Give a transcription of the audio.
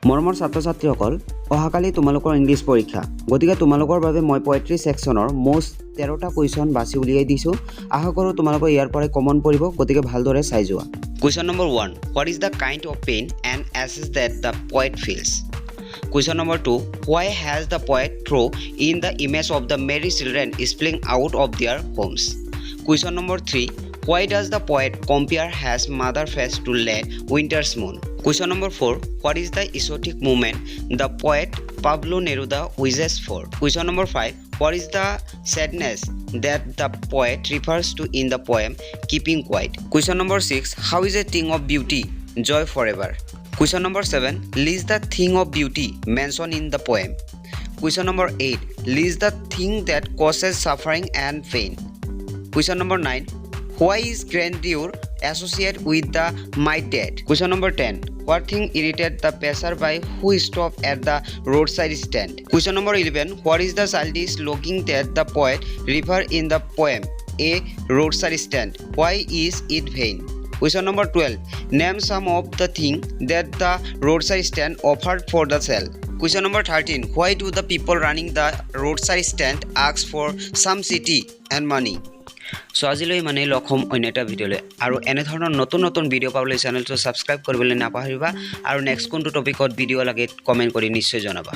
মৰমৰ ছাত্ৰ-ছাত্ৰীসকল অহাকালি তোমালোকৰ ইংলিছ পৰীক্ষা গতিকে তোমালোকৰ বাবে মই পোয়েট্ৰি সেকশনৰ মোষ্ট 13টা কুৱেশ্যন বাছি উলিয়াই দিছো আশা কৰো তোমালোকৰ ইয়াৰ পৰা কমন পৰিব গতিকে ভালদৰে চাই যোৱা Question number 1 What is the kind of pain and assess that the poet feels Question number 2 Why has the poet thrown in the image of the merry children spilling out of their homes Question number 3 Why does the poet compare his mother face to late winter's moon Question number 4 What is the exotic movement the poet Pablo Neruda wishes for Question number 5 What is the sadness that the poet refers to in the poem Keeping Quiet Question number 6 How is a thing of beauty joy forever Question number 7 List the thing of beauty mentioned in the poem Question number 8 List the thing that causes suffering and pain Question number 9 Why is grandeur associated with the might dead? Question number 10. What thing irritated the passerby who stopped at the roadside stand? Question number 11. What is the childish looking that the poet referred in the poem? A. Roadside stand. Why is it vain? Question number 12. Name some of the things that the roadside stand offered for the sale. Question number 13. Why do the people running the roadside stand ask for some city and money? So আজিলৈ মানে লখম অন্যটা ভিডিওলে আৰু এনে ধৰণৰ নতুন video পাবলৈ চেনেলটো subscribe কৰিবলৈ নাপাহৰিবা আৰু নেক্সট কোনটো টপিকত ভিডিও লাগে কমেন্ট কৰি নিশ্চয় জনাবা